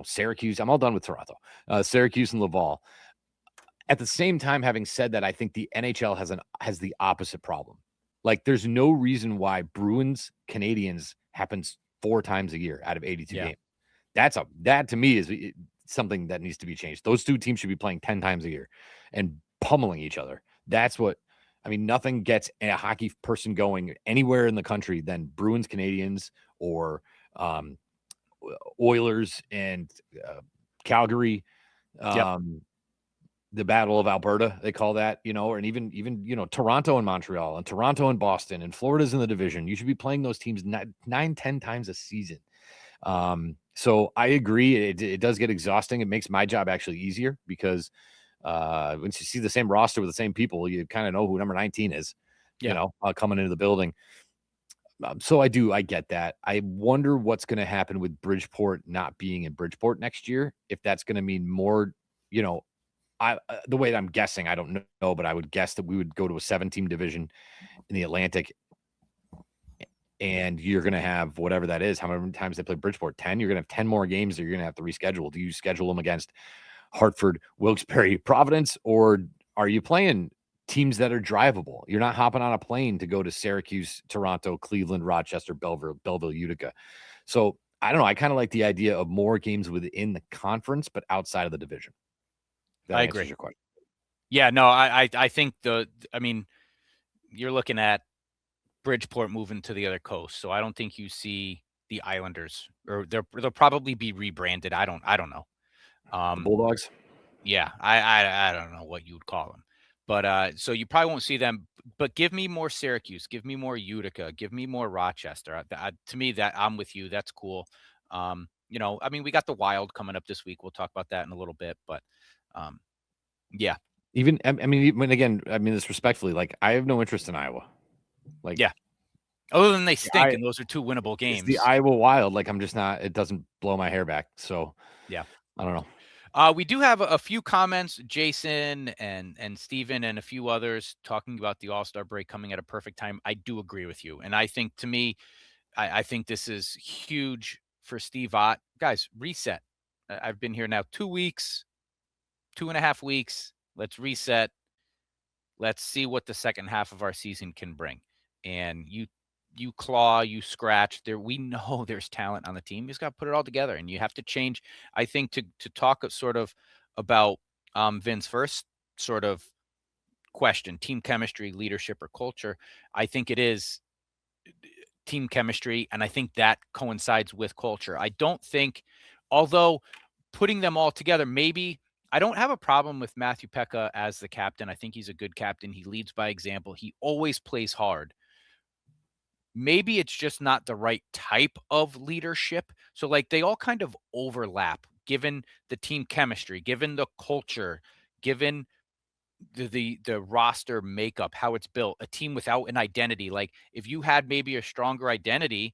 Syracuse. I'm all done with Toronto. Syracuse and Laval. At the same time, having said that, I think the NHL has the opposite problem. Like, there's no reason why Bruins Canadians happens 4 times a year out of 82 games. That to me is something that needs to be changed. Those 2 teams should be playing 10 times a year and pummeling each other. That's what I mean. Nothing gets a hockey person going anywhere in the country than Bruins Canadians or Oilers and Calgary. The Battle of Alberta, they call that, and even Toronto and Montreal and Toronto and Boston and Florida's in the division. You should be playing those teams 9-10 times a season. So I agree. It does get exhausting. It makes my job actually easier because once you see the same roster with the same people, you kind of know who number 19 is, coming into the building. So I get that. I wonder what's going to happen with Bridgeport not being in Bridgeport next year. If that's going to mean more, the way that I'm guessing, I don't know, but I would guess that we would go to a 7-team division in the Atlantic, and you're going to have whatever that is, how many times they play Bridgeport, 10. You're going to have 10 more games that you're going to have to reschedule. Do you schedule them against Hartford, Wilkes-Barre, Providence, or are you playing teams that are drivable? You're not hopping on a plane to go to Syracuse, Toronto, Cleveland, Rochester, Belleville, Utica. So I don't know. I kind of like the idea of more games within the conference, but outside of the division. That I agree. Your question. Yeah, no, I think you're looking at Bridgeport moving to the other coast, so I don't think you see the Islanders, or they'll probably be rebranded. I don't know. The Bulldogs. Yeah, I don't know what you would call them, but so you probably won't see them. But give me more Syracuse, give me more Utica, give me more Rochester. To me, that I'm with you. That's cool. I mean, we got the Wild coming up this week. We'll talk about that in a little bit, but yeah. Even this respectfully, like, I have no interest in Iowa. Like, yeah. Other than they stink, and those are 2 winnable games. It's the Iowa Wild. Like, I'm just not. It doesn't blow my hair back. So yeah, I don't know. We do have a few comments, Jason and Steven and a few others talking about the All-Star break coming at a perfect time. I do agree with you. And I think, to me, I think this is huge for Steve Ott. Guys, reset. I've been here now 2 weeks, 2.5 weeks. Let's reset. Let's see what the second half of our season can bring. And you claw, you scratch. There, we know there's talent on the team. You just got to put it all together, and you have to change. I think to talk sort of about Vin's first sort of question, team chemistry, leadership, or culture. I think it is team chemistry, and I think that coincides with culture. I don't think, although putting them all together, maybe I don't have a problem with Matthew Pekka as the captain. I think he's a good captain. He leads by example. He always plays hard. Maybe it's just not the right type of leadership. So like they all kind of overlap given the team chemistry, given the culture, given the roster makeup, how it's built, a team without an identity. Like if you had maybe a stronger identity,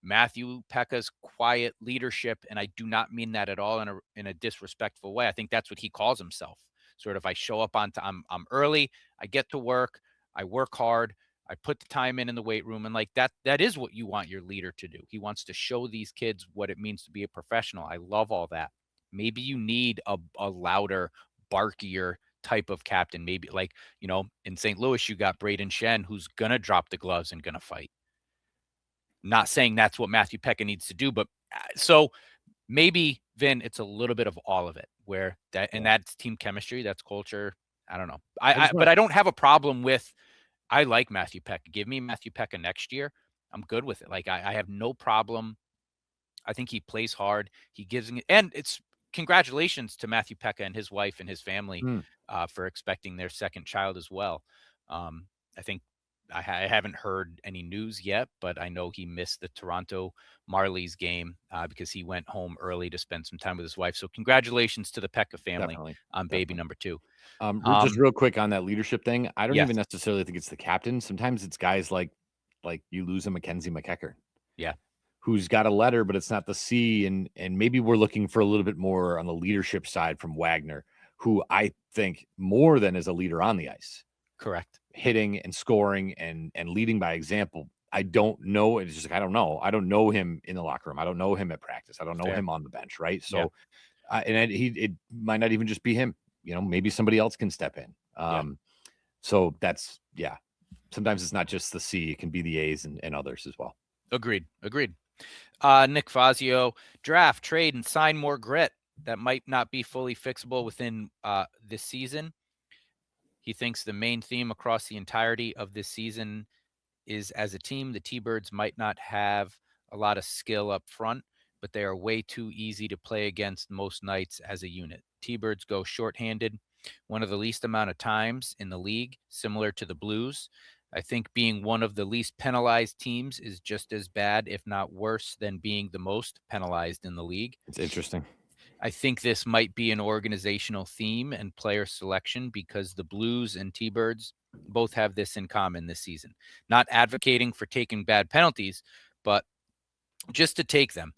Matthew Pekka's quiet leadership, and I do not mean that at all in a disrespectful way. I think that's what he calls himself. Sort of, I show up on time, I'm early, I get to work, I work hard, I put the time in the weight room, and like that is what you want your leader to do. He wants to show these kids what it means to be a professional. I love all that. Maybe you need a louder, barkier type of captain. Maybe like, in St. Louis, you got Braden Shen, who's gonna drop the gloves and gonna fight. Not saying that's what Matthew Pekka needs to do, but so maybe, Vin, it's a little bit of all of it where that, and that's team chemistry, that's culture. I don't know. But I don't have a problem with, I like Matthew Pekka. Give me Matthew Pekka next year. I'm good with it. Like I have no problem. I think he plays hard. He gives it, and it's congratulations to Matthew Pekka and his wife and his family for expecting their second child as well. I think I haven't heard any news yet, but I know he missed the Toronto Marlies game because he went home early to spend some time with his wife. So congratulations to the Pekka family on baby number 2. Just real quick on that leadership thing. I don't even necessarily think it's the captain. Sometimes it's guys like you lose a Mackenzie McEachern. Yeah. Who's got a letter, but it's not the C. And maybe we're looking for a little bit more on the leadership side from Wagner, who I think more than is a leader on the ice. Correct. Hitting and scoring and leading by example. I don't know. It's just like, I don't know. I don't know him in the locker room. I don't know him at practice. I don't know him on the bench. Right. So, it might not even just be him. Maybe somebody else can step in. So that's, sometimes it's not just the C, it can be the A's and others as well. Agreed. Nick Fazio, draft, trade, and sign more grit. That might not be fully fixable within this season. He thinks the main theme across the entirety of this season is, as a team, the T-Birds might not have a lot of skill up front, but they are way too easy to play against most nights as a unit. T-Birds go shorthanded one of the least amount of times in the league, similar to the Blues. I think being one of the least penalized teams is just as bad, if not worse, than being the most penalized in the league. It's interesting. I think this might be an organizational theme and player selection because the Blues and T-Birds both have this in common this season. Not advocating for taking bad penalties, but just to take them.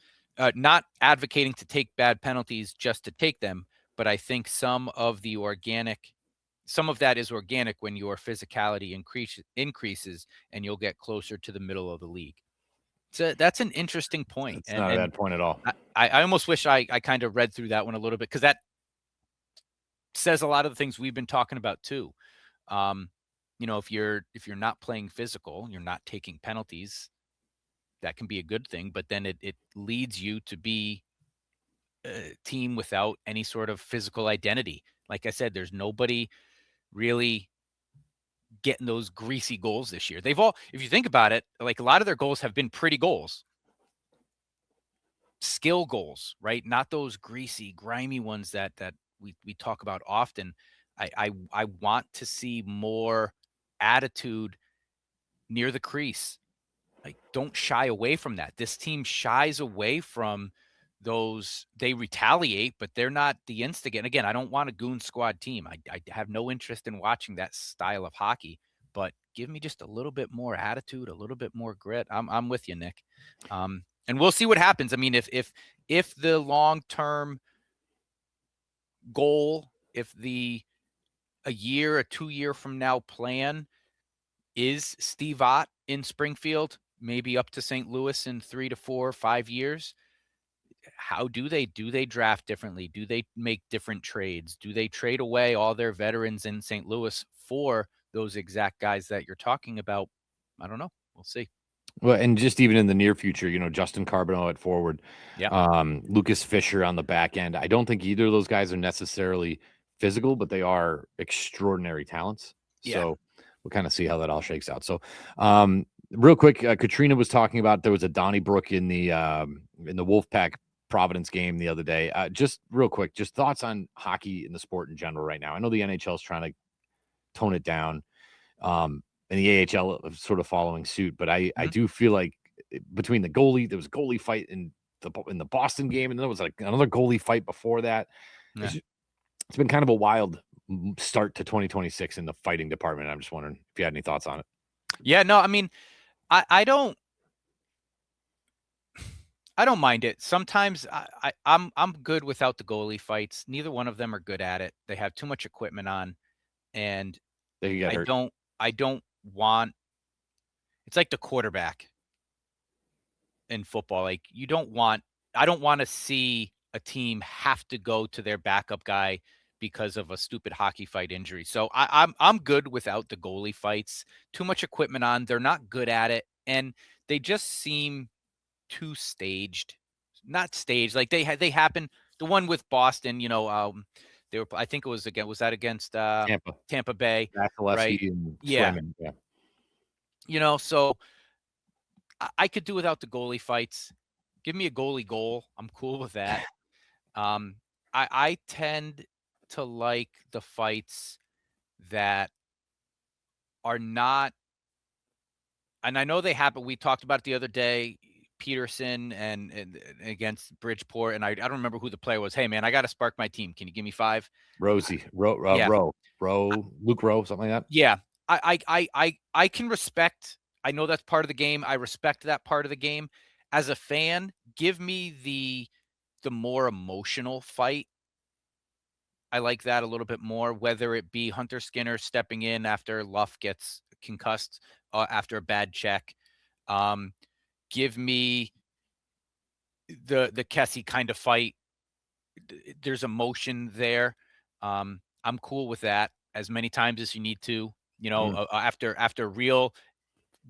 Not advocating to take bad penalties just to take them, but I think some of that is organic when your physicality increases and you'll get closer to the middle of the league. So that's an interesting point. It's not a bad point at all. I almost wish I kind of read through that one a little bit because that says a lot of the things we've been talking about too. If you're not playing physical, you're not taking penalties, that can be a good thing, but then it leads you to be a team without any sort of physical identity. Like I said, there's nobody really getting those greasy goals this year. They've all, if you think about it, like a lot of their goals have been pretty goals. Skill goals, right? Not those greasy, grimy ones that we talk about often. I want to see more attitude near the crease. Like, don't shy away from that. This team shies away from those. They retaliate, but they're not the instigate. Again, I don't want a goon squad team. I have no interest in watching that style of hockey, but give me just a little bit more attitude, a little bit more grit. I'm with you, Nick. And we'll see what happens. I mean, if the long-term goal, if a 2-year from now plan is Steve Ott in Springfield, maybe up to St. Louis in 3 to 4 or 5 years, how do they draft differently? Do they make different trades? Do they trade away all their veterans in St. Louis for those exact guys that you're talking about? I don't know. We'll see. Well, and just even in the near future, Justin Carbonneau at forward, Yeah. Lucas Fisher on the back end. I don't think either of those guys are necessarily physical, but they are extraordinary talents. Yeah. So we'll kind of see how that all shakes out. So, real quick, Katrina was talking about there was a Donnybrook in the Wolfpack Providence game the other day. Just real quick, just thoughts on hockey and the sport in general right now. I know the NHL is trying to tone it down. And the AHL of sort of following suit, but I do feel like between the goalie, there was a goalie fight in the Boston game, and then there was like another goalie fight before that. Yeah. It's been kind of a wild start to 2026 in the fighting department. I'm just wondering if you had any thoughts on it. Yeah, no, I mean, I don't mind it. Sometimes I'm good without the goalie fights. Neither one of them are good at it. They have too much equipment on, and They get hurt. I don't want. It's like the quarterback in football. Like I don't want to see a team have to go to their backup guy because of a stupid hockey fight injury. So I'm good without the goalie fights. Too much equipment on. They're not good at it, and they just seem too staged. Not staged. Like they happen. The one with Boston, they were. I think it was against Tampa Bay, right? And Yeah. Swayman, yeah. So I could do without the goalie fights. Give me a goalie goal. I'm cool with that. I tend to like the fights that are not, and I know they happen. We talked about it the other day, Peterson and against Bridgeport, and I don't remember who the player was. Hey man, I got to spark my team. Can you give me 5? Luke Rowe, something like that. Yeah, I can respect. I know that's part of the game. I respect that part of the game. As a fan, give me the more emotional fight. I like that a little bit more, whether it be Hunter Skinner stepping in after Luff gets concussed after a bad check. Give me the Kessie kind of fight. There's emotion there. I'm cool with that as many times as you need to. After a real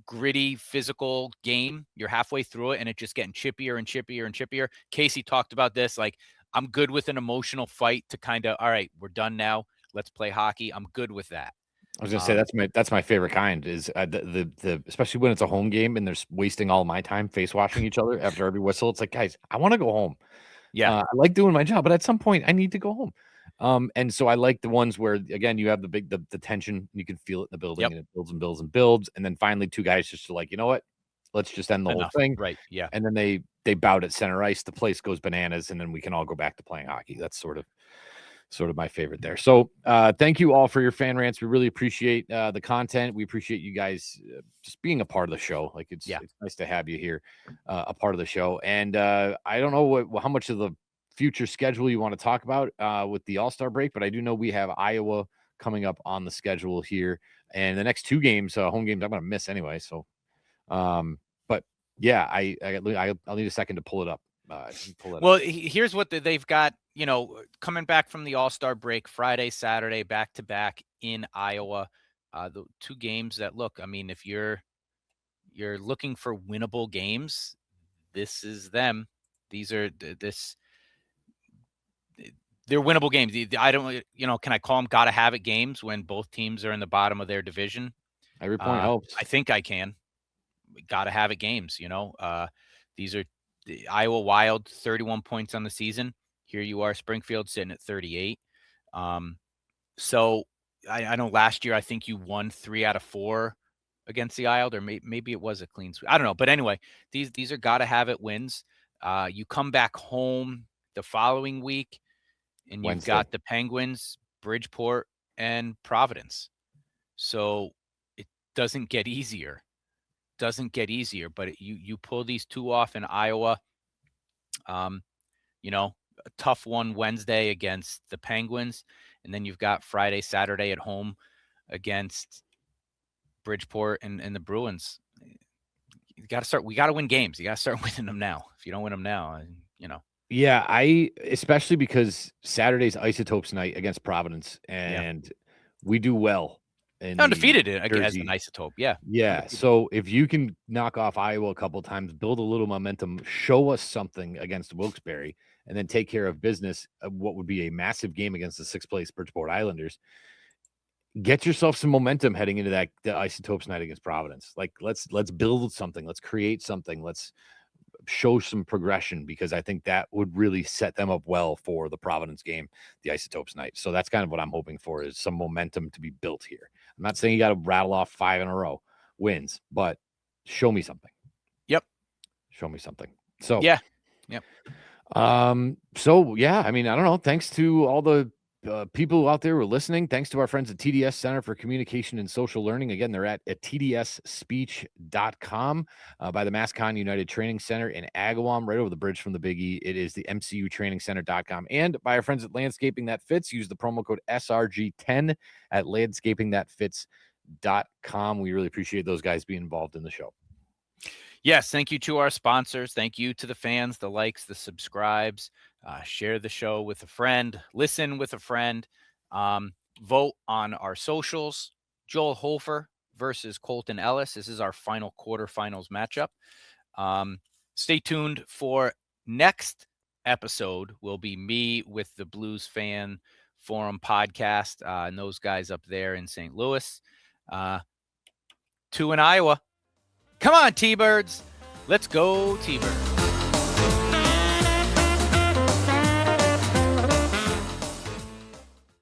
gritty physical game, you're halfway through it and it's just getting chippier and chippier and chippier. Casey talked about this. Like, I'm good with an emotional fight to kind of, all right, we're done now. Let's play hockey. I'm good with that. I was gonna say that's my favorite kind is the especially when it's a home game and they're wasting all my time face washing each other after every whistle. It's like, guys, I want to go home. Yeah, I like doing my job, but at some point I need to go home. And so I like the ones where again you have the tension, you can feel it in the building, and it builds and builds and builds, and then finally two guys just are like, you know what, let's just end the whole thing, right? Yeah, and then they bout at center ice, the place goes bananas, and then we can all go back to playing hockey. That's sort of my favorite there. So thank you all for your fan rants. We really appreciate the content. We appreciate you guys just being a part of the show. Like it's nice to have you here, a part of the show. And I don't know how much of the future schedule you want to talk about with the All-Star break, but I do know we have Iowa coming up on the schedule here, and the next 2 games, home games, I'm going to miss anyway. So, but yeah, I'll need a second to pull it up. Well, here's what they've got, coming back from the All-Star break, Friday, Saturday, back to back in Iowa. The 2 games that look, I mean, if you're looking for winnable games, this is them. They're winnable games. I don't, can I call them gotta have it games when both teams are in the bottom of their division? Every point helps. I think I can. Gotta have it games, these are the Iowa Wild, 31 points on the season. Here you are, Springfield sitting at 38. So I know last year I think you won 3 out of 4 against the Wild, or maybe it was a clean sweep. I don't know, but anyway, these are gotta have it wins. You come back home the following week, and you've got the Penguins, Bridgeport, and Providence. So it doesn't get easier. But you pull these 2 off in Iowa. A tough one Wednesday against the Penguins, and then you've got Friday, Saturday at home against Bridgeport and the Bruins. We got to win games. You got to start winning them now. If you don't win them now, Yeah, especially because Saturday's Isotopes night against Providence, and we do well in Undefeated as Jersey. an Isotope. Yeah. Yeah. Undefeated. So if you can knock off Iowa a couple times, build a little momentum, show us something against Wilkes-Barre, and then take care of business of what would be a massive game against the 6th place Bridgeport Islanders. Get yourself some momentum heading into the Isotopes night against Providence. Like let's build something. Let's create something. Let's show some progression, because I think that would really set them up well for the Providence game, the Isotopes night. So that's kind of what I'm hoping for, is some momentum to be built here. I'm not saying you got to rattle off 5 in a row wins, but show me something. Yep. Show me something. So yeah. Yep. So yeah, I mean, I don't know. Thanks to all the people out there who are listening. Thanks to our friends at TDS Center for Communication and Social Learning. Again, they're at tdsspeech.com by the MassCon United Training Center in Agawam, right over the bridge from the Big E. It is the mcutrainingcenter.com. And by our friends at Landscaping That Fits, use the promo code SRG10 at landscapingthatfits.com. We really appreciate those guys being involved in the show. Yes, thank you to our sponsors. Thank you to the fans, the likes, the subscribes. Share the show with a friend. Listen with a friend. Vote on our socials. Joel Hofer versus Colton Ellis. This is our final quarterfinals matchup. Stay tuned for next episode. Will be me with the Blues Fan Forum podcast and those guys up there in St. Louis. 2 in Iowa. Come on, T-Birds. Let's go, T-Birds.